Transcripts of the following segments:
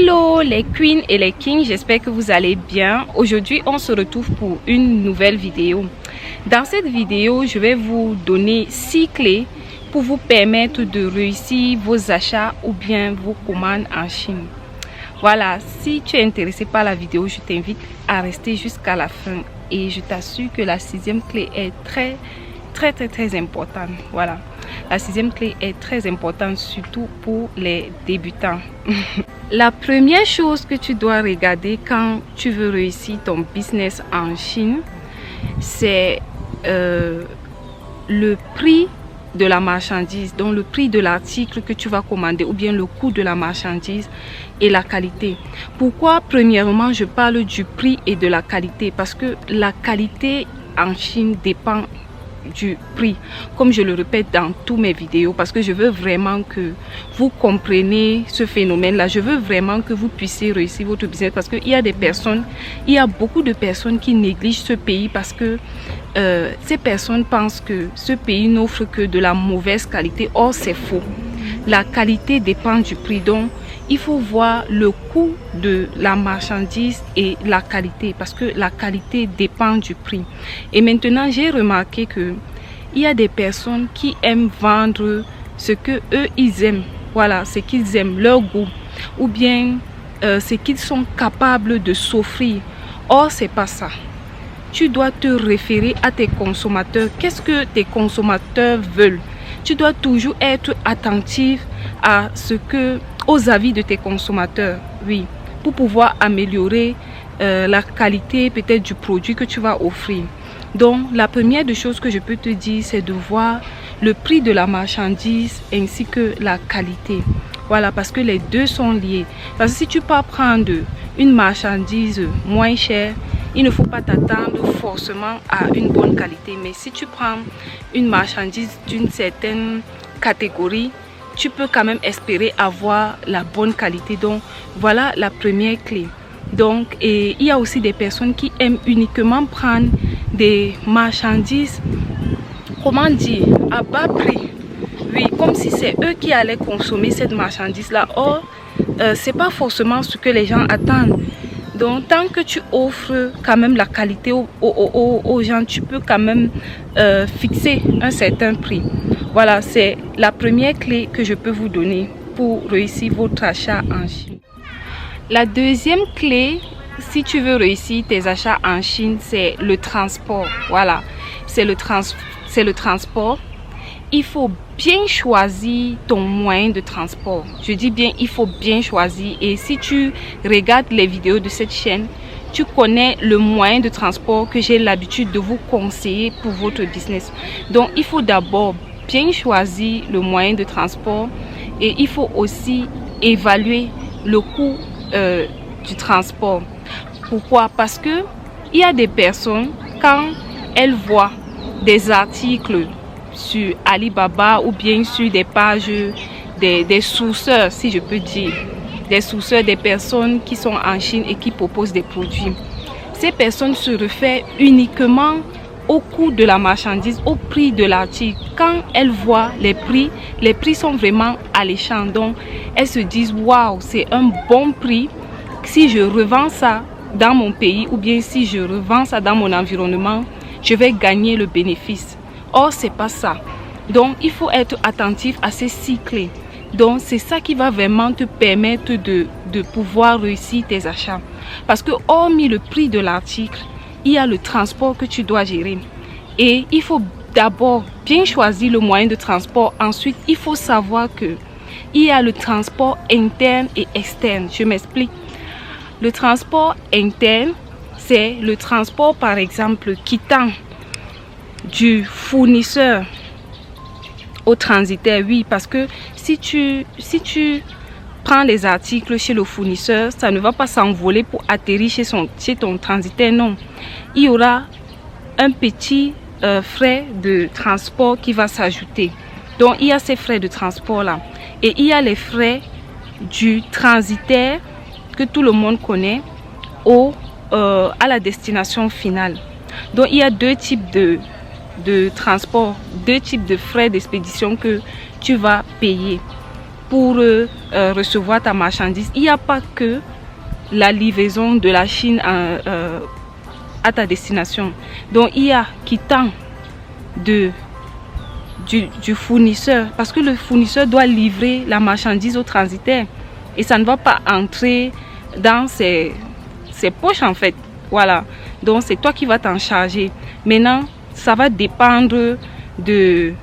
Hello les queens et les kings, j'espère que vous allez bien. Aujourd'hui, on se retrouve pour une nouvelle vidéo. Dans cette vidéo, je vais vous donner 6 clés pour vous permettre de réussir vos achats ou bien vos commandes en Chine. Voilà, si tu es intéressé par la vidéo, je t'invite à rester jusqu'à la fin. Et je t'assure que la 6e clé est très importante. Voilà, la 6e clé est très importante, surtout pour les débutants. La première chose que tu dois regarder quand tu veux réussir ton business en Chine, c'est le prix de la marchandise, donc le prix de l'article que tu vas commander ou bien le coût de la marchandise et la qualité. Pourquoi premièrement je parle du prix et de la qualité? Parce que la qualité en Chine dépend du prix, comme je le répète dans toutes mes vidéos, parce que je veux vraiment que vous compreniez ce phénomène là. Je veux vraiment que vous puissiez réussir votre business, parce qu'il y a beaucoup de personnes qui négligent ce pays, parce que ces personnes pensent que ce pays n'offre que de la mauvaise qualité. Or c'est faux, la qualité dépend du prix. Donc il faut voir le coût de la marchandise et la qualité, parce que la qualité dépend du prix. Et maintenant, j'ai remarqué que il y a des personnes qui aiment vendre ce que eux ils aiment. Voilà, ce qu'ils aiment, leur goût, ou bien ce qu'ils sont capables de s'offrir. Or, c'est pas ça. Tu dois te référer à tes consommateurs. Qu'est-ce que tes consommateurs veulent? Tu dois toujours être attentif aux avis de tes consommateurs, oui, pour pouvoir améliorer la qualité peut-être du produit que tu vas offrir. Donc la première des choses que je peux te dire, c'est de voir le prix de la marchandise ainsi que la qualité. Voilà, parce que les deux sont liés. Parce que si tu peux prendre une marchandise moins chère, il ne faut pas t'attendre forcément à une bonne qualité. Mais si tu prends une marchandise d'une certaine catégorie, tu peux quand même espérer avoir la bonne qualité. Donc voilà la première clé. Donc, et il y a aussi des personnes qui aiment uniquement prendre des marchandises, comment dire, à bas prix. Oui, comme si c'est eux qui allaient consommer cette marchandise là. Or c'est pas forcément ce que les gens attendent. Donc tant que tu offres quand même la qualité aux gens, tu peux quand même fixer un certain prix. Voilà, c'est la première clé que je peux vous donner pour réussir votre achat en Chine. La deuxième clé, si tu veux réussir tes achats en Chine, c'est le transport. Voilà, c'est le transport. Il faut bien choisir ton moyen de transport. Je dis bien, il faut bien choisir. Et si tu regardes les vidéos de cette chaîne, tu connais le moyen de transport que j'ai l'habitude de vous conseiller pour votre business. Donc, il faut d'abord bien choisir le moyen de transport, et il faut aussi évaluer le coût du transport. Pourquoi? Parce que il y a des personnes, quand elles voient des articles sur Alibaba ou bien sur des pages des sourceurs, si je peux dire, des sourceurs, des personnes qui sont en Chine et qui proposent des produits, ces personnes se réfèrent uniquement au coût de la marchandise, au prix de l'article. Quand elles voient les prix sont vraiment alléchants. Donc elles se disent waouh, c'est un bon prix. Si je revends ça dans mon pays ou bien si je revends ça dans mon environnement, je vais gagner le bénéfice. Or c'est pas ça. Donc il faut être attentif à ces 6 clés. Donc c'est ça qui va vraiment te permettre de pouvoir réussir tes achats. Parce que hormis le prix de l'article, il y a le transport que tu dois gérer. Et il faut d'abord bien choisir le moyen de transport. Ensuite, il faut savoir que il y a le transport interne et externe. Je m'explique. Le transport interne, c'est le transport par exemple quittant du fournisseur au transitaire. Oui, parce que si tu prends les articles chez le fournisseur, ça ne va pas s'envoler pour atterrir chez ton transitaire. Non, il y aura un petit frais de transport qui va s'ajouter. Donc il y a ces frais de transport là, et il y a les frais du transitaire que tout le monde connaît à la destination finale. Donc il y a deux types de transport, deux types de frais d'expédition que tu vas payer. pour recevoir ta marchandise. Il n'y a pas que la livraison de la Chine à ta destination. Donc il y a quittant du fournisseur, parce que le fournisseur doit livrer la marchandise au transitaire et ça ne va pas entrer dans ses poches en fait. Voilà, donc c'est toi qui vas t'en charger. Maintenant, ça va dépendre de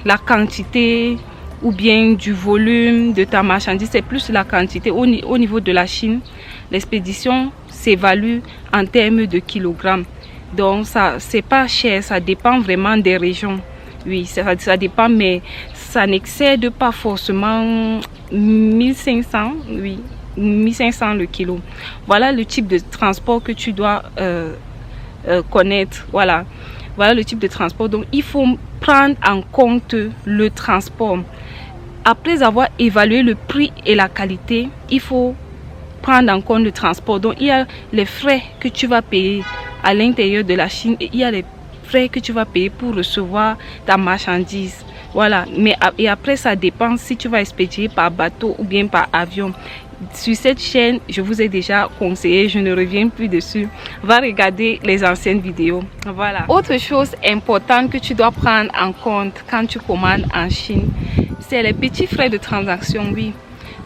la quantité ou bien du volume de ta marchandise. C'est plus la quantité. Au niveau de la Chine, l'expédition s'évalue en termes de kilogrammes. Donc ça, c'est pas cher, ça dépend vraiment des régions. Oui, ça dépend, mais ça n'excède pas forcément 1500, oui, 1500 le kilo. Voilà le type de transport que tu dois connaître. Voilà le type de transport. Donc il faut prendre en compte le transport. Après avoir évalué le prix et la qualité, il faut prendre en compte le transport. Donc il y a les frais que tu vas payer à l'intérieur de la Chine et il y a les frais que tu vas payer pour recevoir ta marchandise. Voilà, et après ça dépend si tu vas expédier par bateau ou bien par avion. Sur cette chaîne, je vous ai déjà conseillé, je ne reviens plus dessus. Va regarder les anciennes vidéos. Voilà. Autre chose importante que tu dois prendre en compte quand tu commandes en Chine, c'est les petits frais de transaction, oui.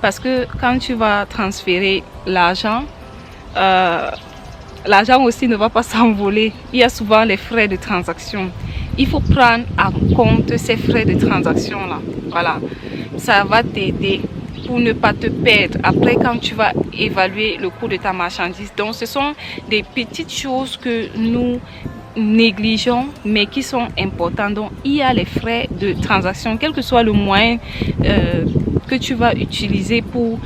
Parce que quand tu vas transférer l'argent, l'argent aussi ne va pas s'envoler. Il y a souvent les frais de transaction. Il faut prendre en compte ces frais de transaction là. Voilà, ça va t'aider pour ne pas te perdre après quand tu vas évaluer le coût de ta marchandise. Donc ce sont des petites choses que nous négligeons mais qui sont importantes. Donc il y a les frais de transaction, quel que soit le moyen que tu vas utiliser pour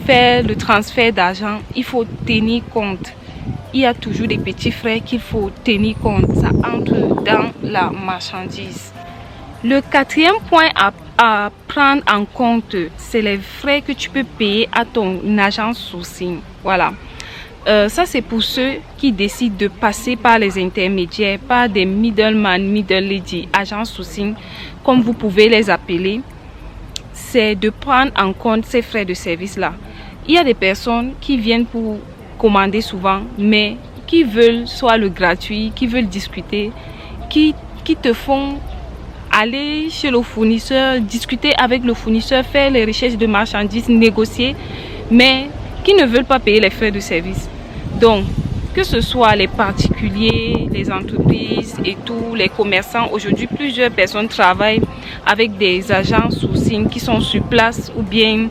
faire le transfert d'argent, il faut tenir compte. Il y a toujours des petits frais qu'il faut tenir compte. Ça entre dans la marchandise. Le quatrième point à prendre en compte, c'est les frais que tu peux payer à ton agent sourcing. Voilà. Ça, c'est pour ceux qui décident de passer par les intermédiaires, par des middleman, middle lady, agents sourcing, comme vous pouvez les appeler. C'est de prendre en compte ces frais de service-là. Il y a des personnes qui viennent pour commander souvent, mais qui veulent soit le gratuit, qui veulent discuter, qui te font aller chez le fournisseur, discuter avec le fournisseur, faire les recherches de marchandises, négocier, mais qui ne veulent pas payer les frais de service. Donc, que ce soit les particuliers, les entreprises et tous les commerçants, aujourd'hui plusieurs personnes travaillent avec des agents sourcing qui sont sur place ou bien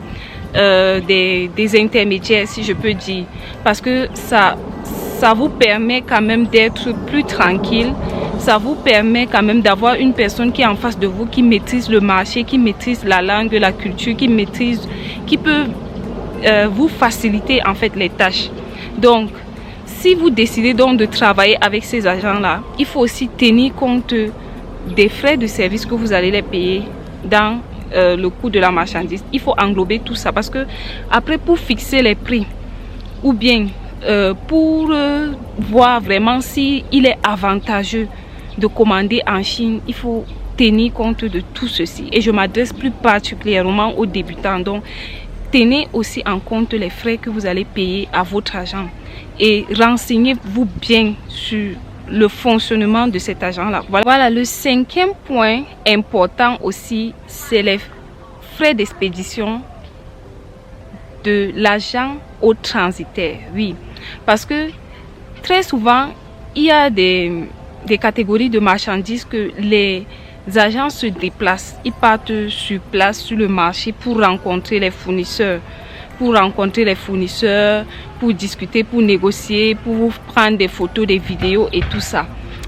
des intermédiaires, si je peux dire, parce que ça vous permet quand même d'être plus tranquille. Ça vous permet quand même d'avoir une personne qui est en face de vous, qui maîtrise le marché, qui maîtrise la langue, la culture, qui peut vous faciliter en fait les tâches. Donc, si vous décidez donc de travailler avec ces agents-là, il faut aussi tenir compte des frais de service que vous allez les payer dans le coût de la marchandise. Il faut englober tout ça parce que après, pour fixer les prix ou bien pour voir vraiment si il est avantageux de commander en Chine, il faut tenir compte de tout ceci. Et je m'adresse plus particulièrement aux débutants. Donc, tenez aussi en compte les frais que vous allez payer à votre agent et renseignez-vous bien sur le fonctionnement de cet agent-là. Voilà, le cinquième point important aussi, c'est les frais d'expédition de l'agent au transitaire. Oui, parce que très souvent, il y a des catégories de marchandises que les agents se déplacent. Ils partent sur place, sur le marché pour rencontrer les fournisseurs. Pour discuter, pour négocier, pour prendre des photos, des vidéos et tout ça.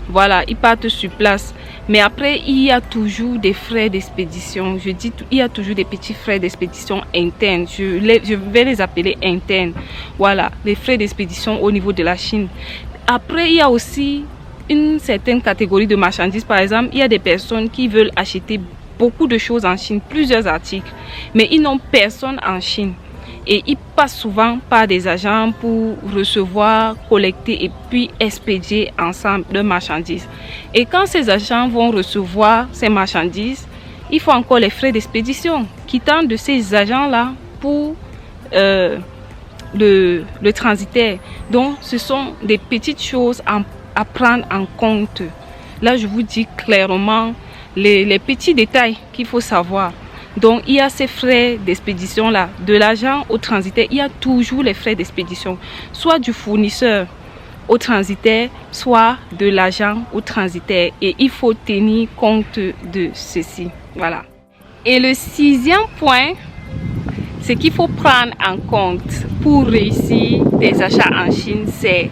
Voilà, ils partent sur place. Mais après, il y a toujours des frais d'expédition. Je dis, il y a toujours des petits frais d'expédition internes. Je vais les appeler internes. Voilà, les frais d'expédition au niveau de la Chine. Après, il y a aussi une certaine catégorie de marchandises. Par exemple, il y a des personnes qui veulent acheter beaucoup de choses en Chine, plusieurs articles, mais ils n'ont personne en Chine. Et ils passent souvent par des agents pour recevoir, collecter et puis expédier ensemble leurs marchandises. Et quand ces agents vont recevoir ces marchandises, il faut encore les frais d'expédition qui tendent de ces agents-là pour le transitaire. Donc, ce sont des petites choses à prendre en compte. Là, je vous dis clairement les petits détails qu'il faut savoir. Donc, il y a ces frais d'expédition là, de l'agent au transitaire. Il y a toujours les frais d'expédition, soit du fournisseur au transitaire, soit de l'agent au transitaire. Et il faut tenir compte de ceci. Voilà. Et le 6e point, ce qu'il faut prendre en compte pour réussir des achats en Chine, c'est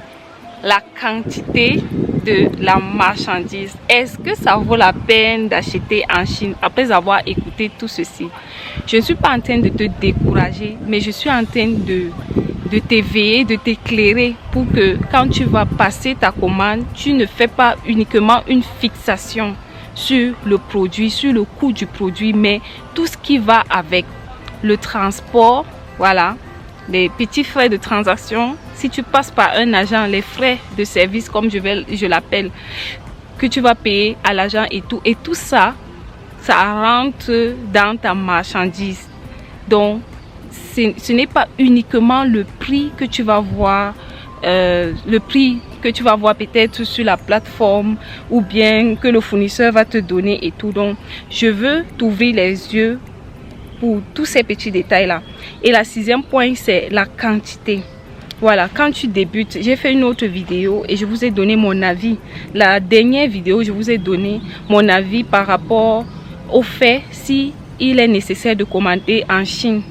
la quantité de la marchandise. Est-ce que ça vaut la peine d'acheter en Chine après avoir écouté tout ceci? Je ne suis pas en train de te décourager, mais je suis en train de t'éveiller, de t'éclairer pour que quand tu vas passer ta commande, tu ne fais pas uniquement une fixation sur le produit, sur le coût du produit, mais tout ce qui va avec le transport, voilà, les petits frais de transaction. Si tu passes par un agent, les frais de service, comme je l'appelle, que tu vas payer à l'agent et tout ça, ça rentre dans ta marchandise. Donc, ce n'est pas uniquement le prix que tu vas voir, peut-être sur la plateforme ou bien que le fournisseur va te donner et tout. Donc, je veux t'ouvrir les yeux pour tous ces petits détails là. Et la 6e point, c'est la quantité. Voilà, quand tu débutes, j'ai fait une autre vidéo et je vous ai donné mon avis. La dernière vidéo, je vous ai donné mon avis par rapport au fait si il est nécessaire de commander en Chine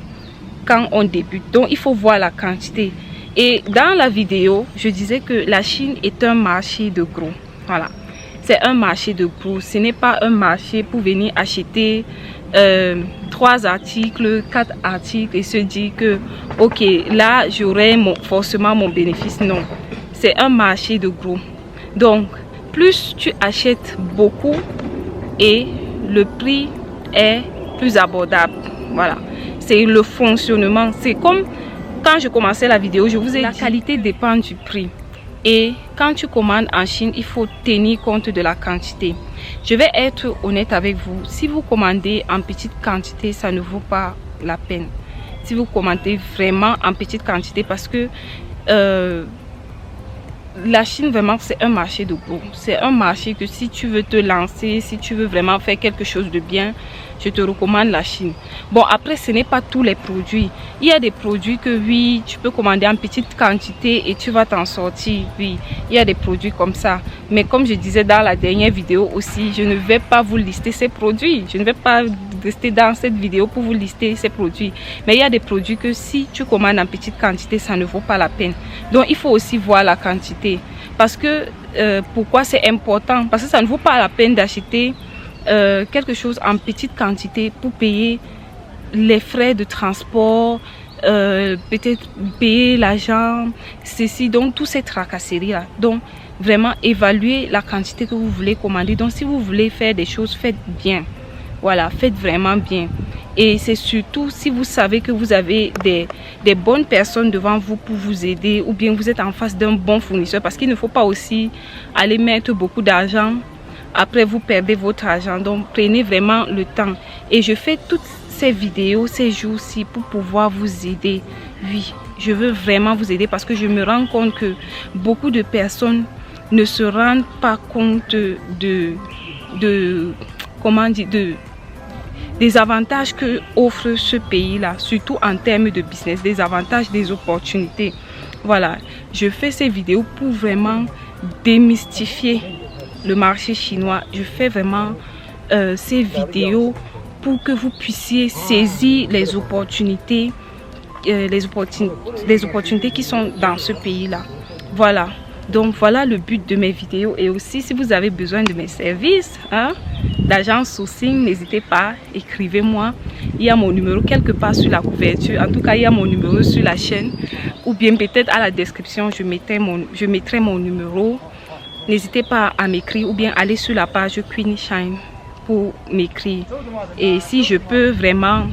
quand on débute. Donc, il faut voir la quantité. Et dans la vidéo, je disais que la Chine est un marché de gros. Voilà, c'est un marché de gros. Ce n'est pas un marché pour venir acheter 3 articles, 4 articles et se dire que ok, là j'aurai forcément mon bénéfice. Non, c'est un marché de gros. Donc, plus tu achètes beaucoup et le prix est plus abordable. Voilà, c'est le fonctionnement. C'est comme quand je commençais la vidéo, je vous ai dit la qualité dépend du prix. Et quand tu commandes en Chine, il faut tenir compte de la quantité. Je vais être honnête avec vous. Si vous commandez en petite quantité, ça ne vaut pas la peine. Si vous commandez vraiment en petite quantité, parce que la Chine, vraiment, c'est un marché de gros. C'est un marché que si tu veux te lancer, si tu veux vraiment faire quelque chose de bien, je te recommande la Chine. Bon, après, ce n'est pas tous les produits. Il y a des produits que, oui, tu peux commander en petite quantité et tu vas t'en sortir. Oui, il y a des produits comme ça. Mais comme je disais dans la dernière vidéo aussi, je ne vais pas vous lister ces produits. Je ne vais pas rester dans cette vidéo pour vous lister ces produits. Mais il y a des produits que si tu commandes en petite quantité, ça ne vaut pas la peine. Donc, il faut aussi voir la quantité. Parce que, pourquoi c'est important? Parce que ça ne vaut pas la peine d'acheter quelque chose en petite quantité pour payer les frais de transport, peut-être payer l'agent, ceci, donc tous ces tracasseries là. Donc vraiment évaluer la quantité que vous voulez commander. Donc si vous voulez faire des choses, faites bien. Voilà, faites vraiment bien. Et c'est surtout si vous savez que vous avez des bonnes personnes devant vous pour vous aider, ou bien vous êtes en face d'un bon fournisseur, parce qu'il ne faut pas aussi aller mettre beaucoup d'argent. Après, vous perdez votre argent. Donc, prenez vraiment le temps. Et je fais toutes ces vidéos ces jours-ci pour pouvoir vous aider. Oui, je veux vraiment vous aider parce que je me rends compte que beaucoup de personnes ne se rendent pas compte des avantages que offre ce pays-là, surtout en termes de business, des avantages, des opportunités. Voilà, je fais ces vidéos pour vraiment démystifier le marché chinois. Je fais vraiment ces vidéos pour que vous puissiez saisir les opportunités qui sont dans ce pays-là. Voilà. Donc voilà le but de mes vidéos. Et aussi si vous avez besoin de mes services d'agence sourcing, n'hésitez pas, écrivez-moi. Il y a mon numéro quelque part sur la couverture. En tout cas, il y a mon numéro sur la chaîne. Ou bien peut-être à la description, je mettrai mon numéro. N'hésitez pas à m'écrire ou bien aller sur la page Queenie Shine pour m'écrire. Et si je peux vraiment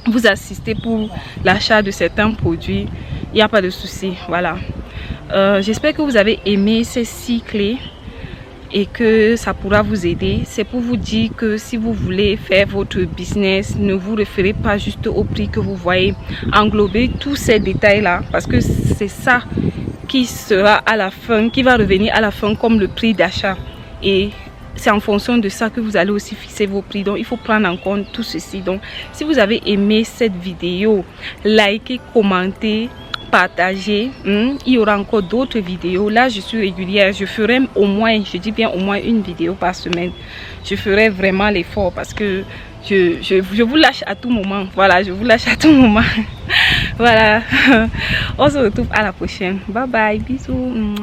vous assister pour l'achat de certains produits, il n'y a pas de souci. Voilà. J'espère que vous avez aimé ces 6 clés. et que ça pourra vous aider. C'est pour vous dire que si vous voulez faire votre business, ne vous référez pas juste au prix que vous voyez. Englobez tous ces détails là, parce que c'est ça qui sera à la fin, qui va revenir à la fin comme le prix d'achat. Et c'est en fonction de ça que vous allez aussi fixer vos prix. Donc il faut prendre en compte tout ceci. Donc si vous avez aimé cette vidéo, likez, commentez, partagez. Il y aura encore d'autres vidéos. Là je suis régulière, je ferai au moins, je dis bien au moins une vidéo par semaine. Je ferai vraiment l'effort parce que je vous lâche à tout moment. Voilà, je vous lâche à tout moment. Voilà. On se retrouve à la prochaine. Bye bye, bisous.